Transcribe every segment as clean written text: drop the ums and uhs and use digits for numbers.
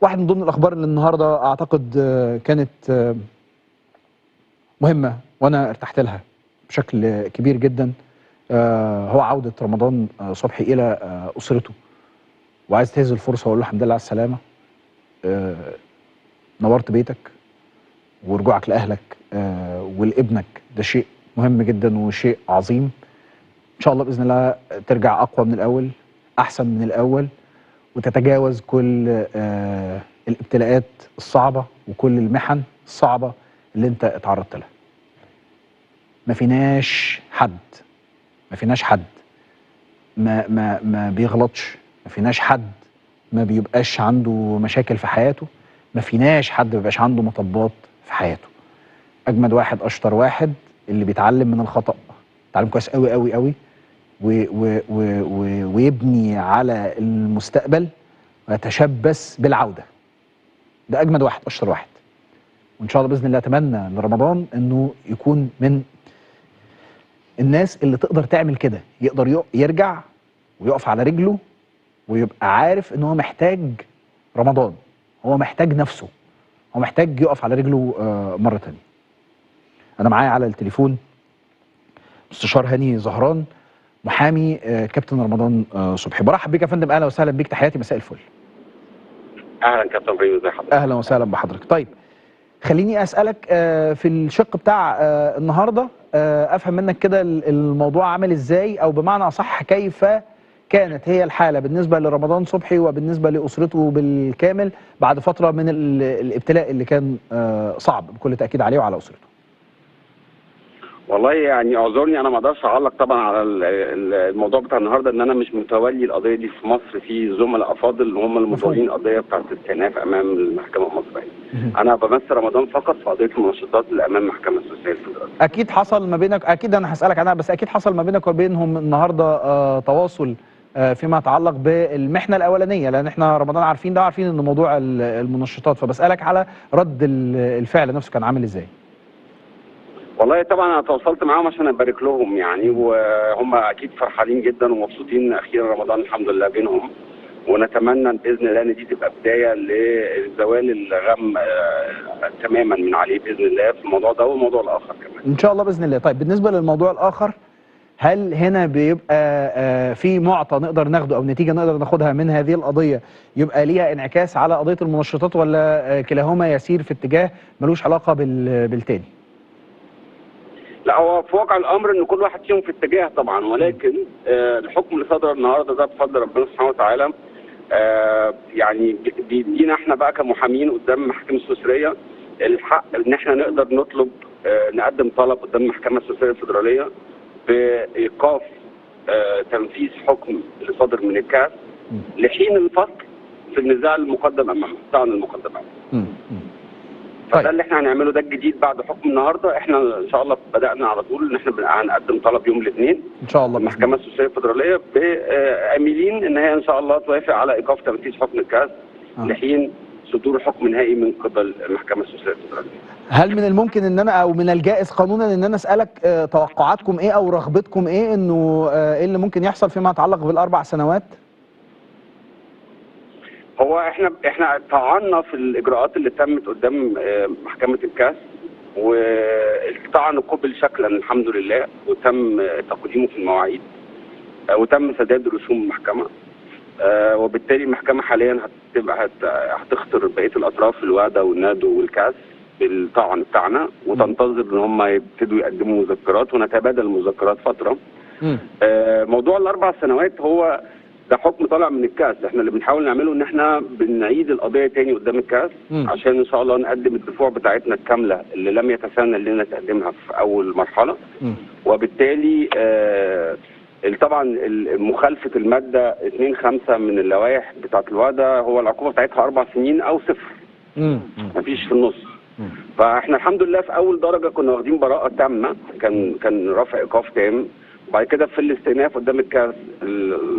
واحد من ضمن الاخبار اللي النهارده اعتقد كانت مهمه وانا ارتحت لها بشكل كبير جدا، هو عوده رمضان صبحي الى اسرته. وعايز تهز الفرصه واقول له الحمد لله على السلامه، نورت بيتك ورجوعك لاهلك ولابنك، ده شيء مهم جدا وشيء عظيم. ان شاء الله باذن الله ترجع اقوى من الاول، احسن من الاول، وتتجاوز كل الابتلاءات الصعبه وكل المحن الصعبه اللي انت اتعرضت لها. ما فيناش حد ما بيغلطش، ما فيناش حد ما بيبقاش عنده مشاكل في حياته، ما فيناش حد ما بيبقاش عنده مطبات في حياته. اجمد واحد، اشطر واحد، اللي بيتعلم من الخطأ، بيتعلم كويس قوي قوي قوي ويبني على المستقبل ويتشبث بالعودة. ده اجمد واحد، اشطر واحد. وان شاء الله باذن الله اتمنى لرمضان انه يكون من الناس اللي تقدر تعمل كده، يقدر يرجع ويقف على رجله ويبقى عارف ان هو محتاج رمضان، هو محتاج نفسه، هو محتاج يقف على رجله مرة تانية. انا معايا على التليفون مستشار هاني زهران، محامي كابتن رمضان صبحي. برحب بيك يا فندم، اهلا وسهلا بيك، تحياتي، مساء الفل. اهلا كابتن ابراهيم، ازي حضرتك؟ اهلا وسهلا بحضرتك. طيب خليني اسالك في الشق بتاع النهارده، افهم منك كده الموضوع عامل ازاي، او بمعنى اصح كيف كانت هي الحاله بالنسبه لرمضان صبحي وبالنسبه لاسرته بالكامل بعد فتره من الابتلاء اللي كان صعب بكل تاكيد عليه وعلى اسرته. والله يعني اعذرني، انا ما اقدرش اعلق طبعا على الموضوع بتاع النهارده، ان انا مش متولي القضيه دي في مصر. في زملاء افاضل هم المتولين القضيه بتاعت الاستئناف امام المحكمه المصريه. انا بمثل رمضان فقط في قضيه المنشطات اللي امام المحكمه السوسيه الفدراليه. اكيد حصل ما بينك، اكيد انا هسالك عنها، بس اكيد حصل ما بينك وبينهم النهارده تواصل فيما يتعلق بالمحنه الاولانيه، لان احنا رمضان عارفين ان موضوع المنشطات، فبسالك على رد الفعل نفسه كان عامل ازاي. والله طبعا انا تواصلت معاهم عشان ابارك لهم يعني، وهم اكيد فرحانين جدا ومبسوطين اخيرا رمضان الحمد لله بينهم، ونتمنى باذن الله ان دي تبقى بدايه لزوال الغم تماما من عليه باذن الله في الموضوع ده والموضوع الاخر كمان ان شاء الله باذن الله. طيب بالنسبه للموضوع الاخر، هل هنا بيبقى في معطى نقدر ناخده او نتيجه نقدر ناخدها من هذه القضيه يبقى ليها انعكاس على قضيه المنشطات، ولا كلاهما يسير في اتجاه ملوش علاقه بالتاني؟ لا، هو في واقع الامر ان كل واحد فيهم في اتجاه طبعا، ولكن الحكم اللي صدر النهارده ده بفضل ربنا سبحانه وتعالى يعني بيدينا احنا بقى كمحامين قدام المحكمه السويسريه الحق ان احنا نقدر نطلب نقدم طلب قدام المحكمه السويسريه الفدراليه بايقاف تنفيذ حكم اللي صادر من الكاس لحين الفصل في النزاع المقدم امامه، الطعن المقدم امامه. فده اللي احنا هنعمله، ده الجديد بعد حكم النهارده. احنا ان شاء الله بدانا على طول ان احنا هنقدم طلب يوم الاثنين ان شاء الله المحكمه السوسيه الفدراليه، باملين ان هي ان شاء الله توافق على ايقاف تنفيذ حكم الكاس لحين صدور حكم نهائي من قبل المحكمه السوسيه الفدراليه. هل من الممكن ان انا او من الجائز قانونا ان انا اسالك توقعاتكم ايه او رغبتكم ايه، انه ايه اللي ممكن يحصل فيما يتعلق بالاربع سنوات؟ هو احنا طعنا في الاجراءات اللي تمت قدام محكمه الكاس، والطعن قبل شكلا الحمد لله، وتم تقديمه في المواعيد، وتم سداد رسوم المحكمه، وبالتالي المحكمه حاليا هتخطر بقيه الاطراف الوعده والنادو والكاس بالطعن بتاعنا، وتنتظر ان هم يبتدوا يقدموا مذكرات ونتبادل المذكرات فتره. موضوع الاربع سنوات هو ده حكم طالع من الكاس، احنا اللي بنحاول نعمله ان احنا بنعيد القضيه تاني قدام الكاس عشان ان شاء الله نقدم الدفوع بتاعتنا الكامله اللي لم يتسنى لنا تقديمها في اول مرحله. وبالتالي طبعا مخالفه الماده 2.5 من اللوائح بتاعه الوعده هو العقوبه بتاعتها 4 سنين او 0، مفيش في النص. فاحنا الحمد لله في اول درجه كنا واخدين براءه تامه، كان رفع ايقاف تام، وبعد كده في الاستئناف قدام الكاس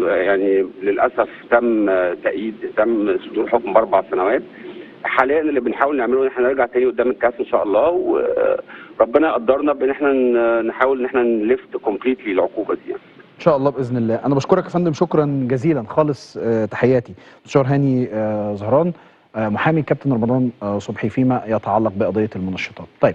يعني للاسف تم صدور حكم ب4 سنوات. حاليا اللي بنحاول نعمله ان احنا نرجع تاني قدام الكاس ان شاء الله، وربنا يقدرنا بان احنا نحاول ان احنا نلفت كومبليتلي العقوبه دي يعني. ان شاء الله باذن الله. انا بشكرك يا فندم شكرا جزيلا خالص، تحياتي. مستشار هاني زهران، محامي كابتن رمضان صبحي فيما يتعلق بقضيه المنشطات. طيب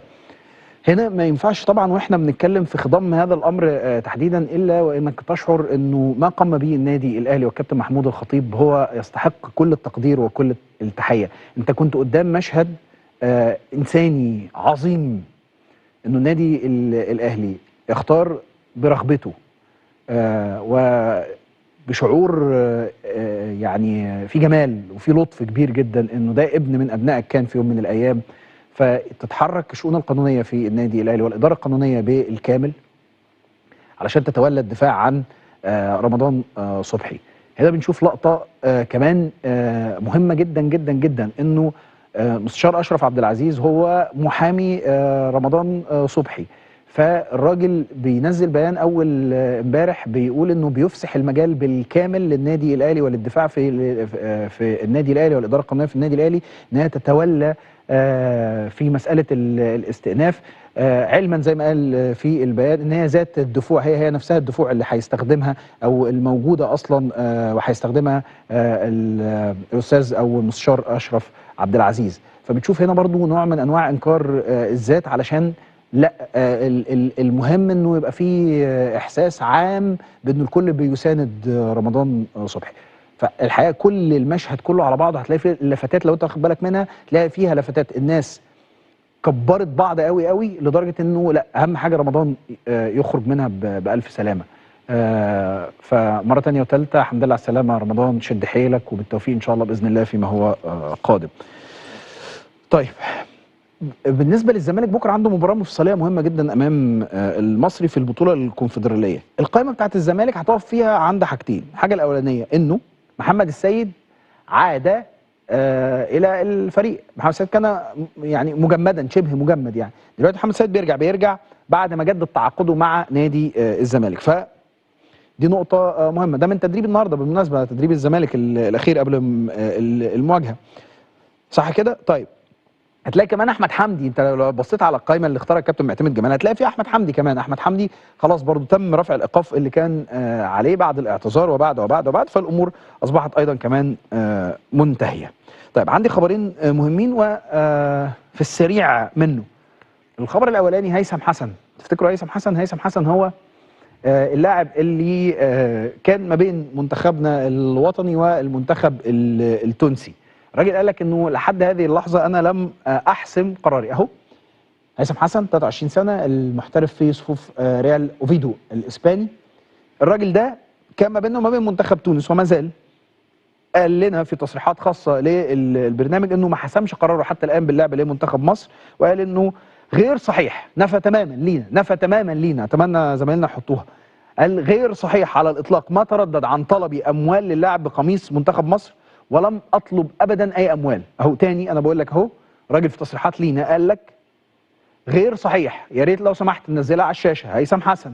هنا ما ينفعش طبعا واحنا بنتكلم في خضم هذا الامر تحديدا الا وانك تشعر انه ما قام به النادي الاهلي والكابتن محمود الخطيب هو يستحق كل التقدير وكل التحيه. انت كنت قدام مشهد انساني عظيم، انه النادي الاهلي يختار برغبته وبشعور يعني في جمال وفي لطف كبير جدا انه ده ابن من ابنائك كان في يوم من الايام، فتتحرك الشؤون القانونيه في النادي الاهلي والاداره القانونيه بالكامل علشان تتولى الدفاع عن رمضان صبحي. هنا بنشوف لقطه كمان مهمه جدا جدا جدا، انه مستشار اشرف عبد العزيز هو محامي رمضان صبحي، فالراجل بينزل بيان اول امبارح بيقول انه بيفسح المجال بالكامل للنادي الاهلي وللدفاع في النادي الاهلي والاداره القانونيه في النادي الاهلي انها تتولى في مساله الاستئناف، علما زي ما قال في البيان ان هي ذات الدفوع، هي نفسها الدفوع اللي هيستخدمها او الموجوده اصلا وهيستخدمها الاستاذ او المستشار اشرف عبد العزيز. فبتشوف هنا برضو نوع من انواع انكار الذات، علشان لا المهم انه يبقى في احساس عام بان الكل بيساند رمضان صبحي. فالحقيقه كل المشهد كله على بعضه هتلاقي فيه لفتات، لو انت واخد بالك منها تلاقي فيها لفتات الناس كبرت بعض قوي قوي لدرجه انه لا، اهم حاجه رمضان يخرج منها بالف سلامه. فمره ثانيه وثالثه الحمد لله على السلامه رمضان، شد حيلك وبالتوفيق ان شاء الله باذن الله فيما هو قادم. طيب بالنسبه للزمالك بكره عنده مباراه مفصليه مهمه جدا امام المصري في البطوله الكونفدراليه. القائمه بتاعت الزمالك هتقف فيها عند حاجتين، الحاجه الاولانيه انه محمد السيد عاد الى الفريق. محمد السيد كان يعني مجمدا شبه مجمد، يعني دلوقتي محمد السيد بيرجع بعد ما جدد تعاقده مع نادي الزمالك، ف دي نقطه مهمه. ده من تدريب النهارده بالمناسبه، تدريب الزمالك الاخير قبل المواجهه، صح كده؟ طيب هتلاقي كمان احمد حمدي، انت لو بصيت على القائمه اللي اختارها الكابتن معتمد جمال هتلاقي فيها احمد حمدي كمان. احمد حمدي خلاص برضو تم رفع الايقاف اللي كان عليه بعد الاعتذار وبعد فالامور اصبحت ايضا كمان منتهيه. طيب عندي خبرين مهمين وفي السريع منه. الخبر الاولاني هيثم حسن. تفتكروا هيثم حسن؟ هيثم حسن هو اللاعب اللي كان ما بين منتخبنا الوطني والمنتخب التونسي. الراجل قال لك انه لحد هذه اللحظه انا لم احسم قراري. اهو هيثم حسن 23 سنه، المحترف في صفوف ريال اوفيدو الاسباني. الراجل ده كان ما بينه وما بين منتخب تونس وما زال، قال لنا في تصريحات خاصه للبرنامج انه ما حسمش قراره حتى الان باللعب لمنتخب مصر، وقال انه غير صحيح، نفى تماما لينا، اتمنى زمايلنا يحطوها. قال غير صحيح على الاطلاق، ما تردد عن طلبي اموال للعب بقميص منتخب مصر ولم اطلب ابدا اي اموال. اهو تاني انا بقول لك اهو، راجل في تصريحات لينا قال لك غير صحيح، يا ريت لو سمحت ننزلها على الشاشه. هيثم حسن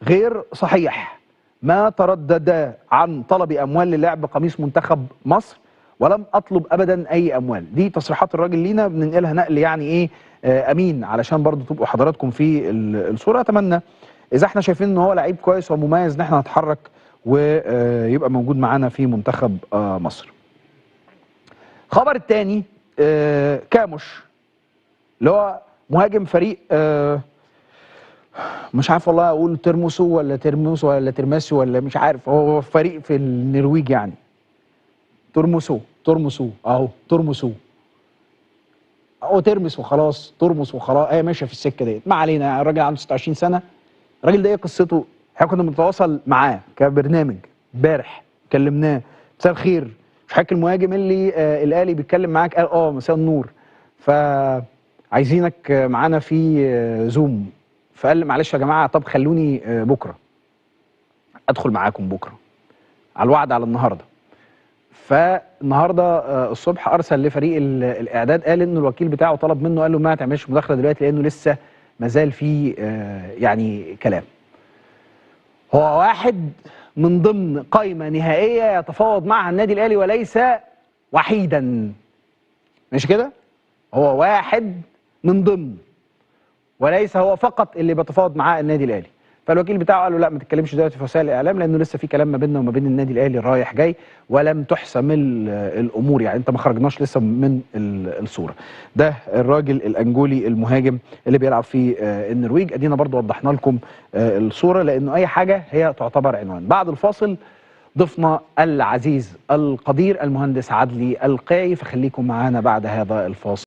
غير صحيح، ما تردد عن طلب اموال للعب بقميص منتخب مصر ولم اطلب ابدا اي اموال. دي تصريحات الراجل لينا، بننقلها نقل يعني ايه امين، علشان برضو تبقوا حضراتكم في الصوره. اتمنى اذا احنا شايفين ان هو لعيب كويس ومميز ان احنا نتحرك ويبقى موجود معانا في منتخب مصر. خبر الثاني كاموش اللي هو مهاجم فريق مش عارف والله اقول ترموسو ولا ترماسو ولا مش عارف، هو فريق في النرويج يعني. ترموسو اهو، ترموسو او ترمس وخلاص، ترمس وخلاص، هي ماشيه في السكه ديت، ما علينا. يعني الراجل عنده 26 سنه. الراجل ده ايه قصته؟ احنا كنا بنتواصل معاه كبرنامج امبارح، كلمناه مساء الخير، مش حضرتك المهاجم اللي الاهلي بيتكلم معاك؟ قال مساء النور، فعايزينك معانا في زوم. فقال معلش يا جماعه، طب خلوني بكره ادخل معاكم بكره، على الوعد على النهارده. فالنهارده الصبح ارسل لفريق الاعداد، قال ان الوكيل بتاعه طلب منه، قال له ما تعملش مداخله دلوقتي لانه لسه ما زال في يعني كلام. هو واحد من ضمن قائمه نهائيه يتفاوض معها النادي الاهلي وليس وحيدا، مش كده؟ هو واحد من ضمن، وليس هو فقط اللي بيتفاوض معاه النادي الاهلي. فالوكيل بتاعه قال له لا ما تتكلمش دلوقتي في وسائل الاعلام، لانه لسه في كلام ما بيننا وما بين النادي الاهلي رايح جاي، ولم تحسم الامور، يعني انت ما خرجناش لسه من الصوره. ده الراجل الانجولي المهاجم اللي بيلعب في النرويج. ادينا برضو وضحنا لكم الصوره، لانه اي حاجه هي تعتبر عنوان. بعد الفاصل ضيفنا العزيز القدير المهندس عدلي القاعي، فخليكم معانا بعد هذا الفاصل.